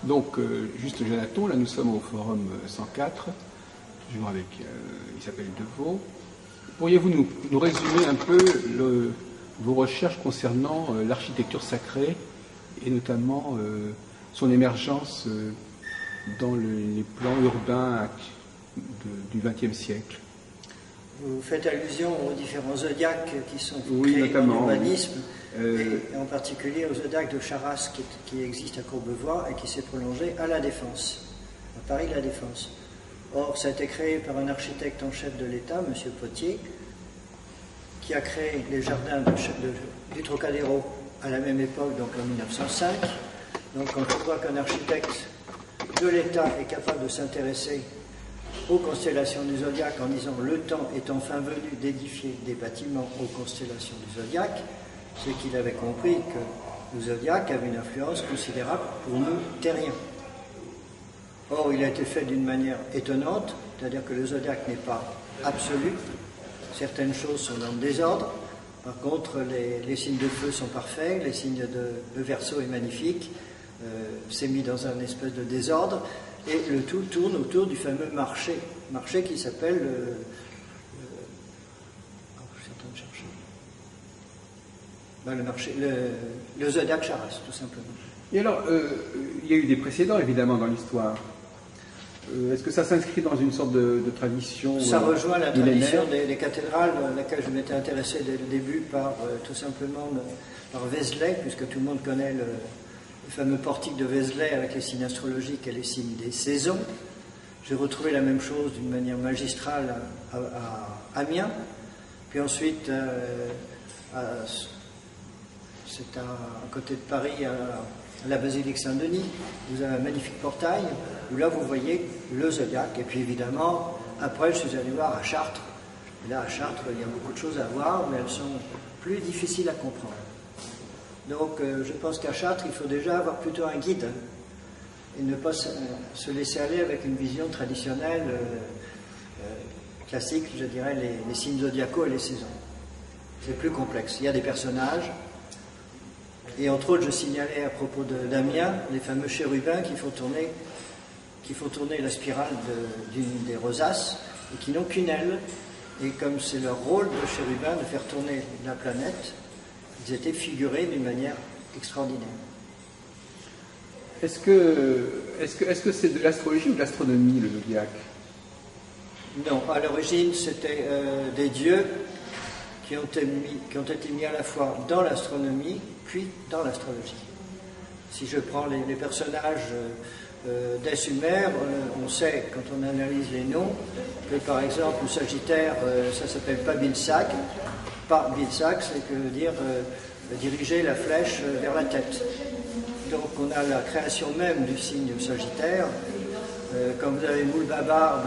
Donc, juste Jonathan, là nous sommes au forum 104, toujours avec, Isabelle Deveau. Pourriez-vous nous résumer un peu vos recherches concernant l'architecture sacrée et notamment son émergence dans les plans urbains du XXe siècle? Vous faites allusion aux différents zodiaques qui sont oui, créés notamment, dans l'urbanisme, et en particulier au zodiaque de Charras qui existe à Courbevoie et qui s'est prolongé à La Défense, à Paris La Défense. Or, ça a été créé par un architecte en chef de l'État, M. Potier, qui a créé les jardins du Trocadéro à la même époque, donc en 1905. Donc quand on voit qu'un architecte de l'État est capable de s'intéresser aux constellations du zodiaque en disant le temps est enfin venu d'édifier des bâtiments aux constellations du zodiaque, c'est qu'il avait compris que le zodiaque avait une influence considérable pour nous terriens. Or, il a été fait d'une manière étonnante, c'est-à-dire que le zodiaque n'est pas absolu, certaines choses sont dans le désordre, par contre les signes de feu sont parfaits, les signes le Verseau est magnifique, c'est mis dans un espèce de désordre, et le tout tourne autour du fameux marché qui s'appelle je suis en train de chercher. Le zodiaque Charras, tout simplement. Et alors, il y a eu des précédents évidemment dans l'histoire. Est-ce que ça s'inscrit dans une sorte de tradition? Ça rejoint la tradition des cathédrales, à laquelle je m'étais intéressé dès le début par tout simplement par Vézelay, puisque tout le monde connaît le fameux portique de Vézelay avec les signes astrologiques et les signes des saisons. J'ai retrouvé la même chose d'une manière magistrale à Amiens. Puis ensuite, c'est à côté de Paris, à la basilique Saint-Denis, vous avez un magnifique portail, où là vous voyez le zodiaque. Et puis évidemment, après je suis allé voir à Chartres. Et là à Chartres, il y a beaucoup de choses à voir, mais elles sont plus difficiles à comprendre. Donc je pense qu'à Chartres, il faut déjà avoir plutôt un guide et ne pas se laisser aller avec une vision traditionnelle, classique, je dirais, les signes zodiacaux et les saisons. C'est plus complexe. Il y a des personnages, et entre autres, je signalais à propos d'Amiens, les fameux chérubins qui font tourner la spirale des rosaces et qui n'ont qu'une aile. Et comme c'est leur rôle de chérubin de faire tourner la planète, ils étaient figurés d'une manière extraordinaire. Est-ce que c'est de l'astrologie ou de l'astronomie, le zodiaque? Non, à l'origine, c'était des dieux qui ont été mis à la fois dans l'astronomie puis dans l'astrologie. Si je prends les personnages des Sumères, on sait, quand on analyse les noms, que par exemple le Sagittaire, ça s'appelle Pabilsac. Pabilsac, c'est que veut dire diriger la flèche vers la tête. Donc on a la création même du signe Sagittaire. Comme vous avez Moulbabar,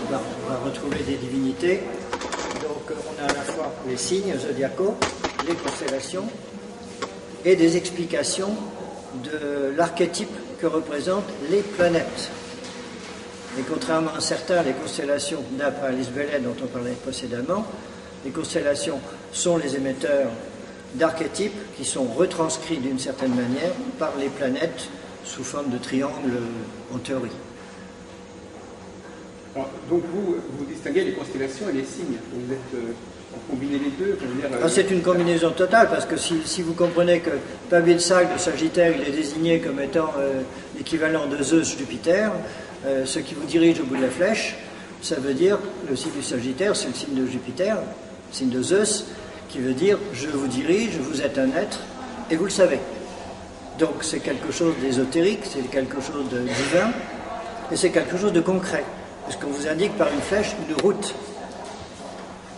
on va retrouver des divinités. Donc on a à la fois les signes zodiacaux, les constellations, et des explications de l'archétype que représentent les planètes. Et contrairement à certains, les constellations, d'après Alice Bellet dont on parlait précédemment, les constellations sont les émetteurs d'archétypes qui sont retranscrits d'une certaine manière par les planètes sous forme de triangle en théorie. Alors, donc vous distinguez les constellations et les signes. Vous combinez les deux, c'est une combinaison totale, parce que si vous comprenez que Pabilsac, le Sagittaire, il est désigné comme étant l'équivalent de Zeus, Jupiter, ce qui vous dirige au bout de la flèche, ça veut dire, le signe du Sagittaire, c'est le signe de Jupiter, le signe de Zeus, qui veut dire je vous dirige, vous êtes un être, et vous le savez. Donc c'est quelque chose d'ésotérique, c'est quelque chose de divin, et c'est quelque chose de concret, puisqu'on vous indique par une flèche une route.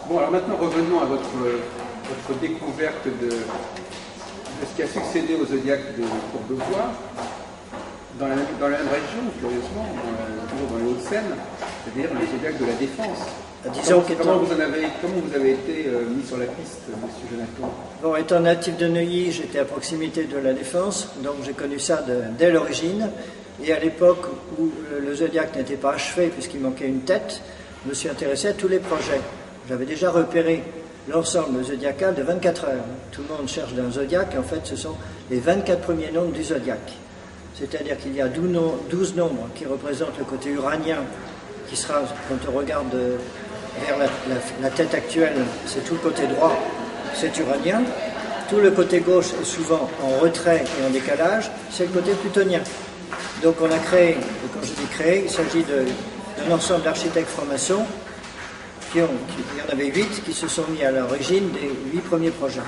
Bon, alors maintenant revenons à votre découverte de ce qui a succédé au zodiaque de Courbevoie, dans la même région, curieusement, toujours dans les Hauts-de-Seine, c'est-à-dire le zodiaque de la Défense. Comment vous avez été mis sur la piste, monsieur Jonathan? Bon, étant natif de Neuilly, j'étais à proximité de la Défense, donc j'ai connu ça dès l'origine. Et à l'époque où le zodiaque n'était pas achevé, puisqu'il manquait une tête, je me suis intéressé à tous les projets. J'avais déjà repéré l'ensemble zodiacal de 24 heures. Tout le monde cherche d'un zodiaque, en fait ce sont les 24 premiers nombres du zodiaque. c'est-à-dire qu'il y a 12 nombres qui représentent le côté uranien, qui sera, quand on regarde vers la tête actuelle, c'est tout le côté droit, c'est uranien. Tout le côté gauche est souvent en retrait et en décalage, c'est le côté plutonien. Donc on a créé, et quand je dis créé, il s'agit d'un ensemble d'architectes francs-maçons, il y en avait 8 qui se sont mis à l'origine des 8 premiers projets.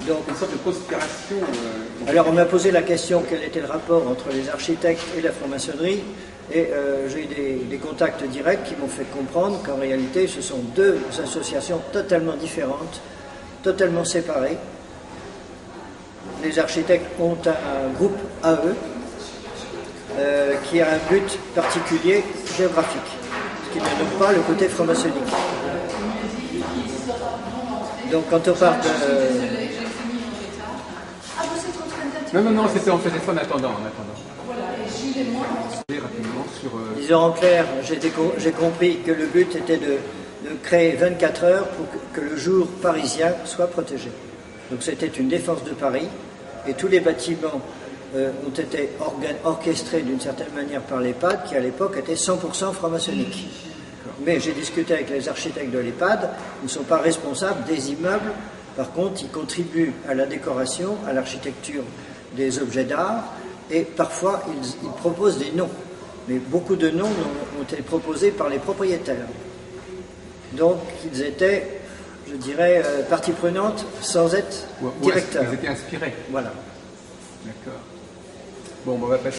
Donc, une sorte de conspiration. Alors on m'a posé la question quel était le rapport entre les architectes et la franc-maçonnerie, et j'ai eu des contacts directs qui m'ont fait comprendre qu'en réalité ce sont deux associations totalement différentes, totalement séparées. Les architectes ont un groupe à eux qui a un but particulier géographique, ce qui ne donne pas le côté franc-maçonnique. Donc quand on parle de... Non, c'était en fait en attendant. Rapidement sur... Disons en clair, j'ai compris que le but était de créer 24 heures pour que le jour parisien soit protégé. Donc c'était une défense de Paris, et tous les bâtiments ont été orchestrés d'une certaine manière par l'EHPAD, qui à l'époque était 100% franc-maçonnique. Mais j'ai discuté avec les architectes de l'EHPAD, ils ne sont pas responsables des immeubles, par contre ils contribuent à la décoration, à l'architecture des objets d'art, et parfois ils proposent des noms. Mais beaucoup de noms ont été proposés par les propriétaires. Donc ils étaient, je dirais, partie prenante sans être directeurs. Ils étaient inspirés. Voilà. D'accord. Bon, on va passer.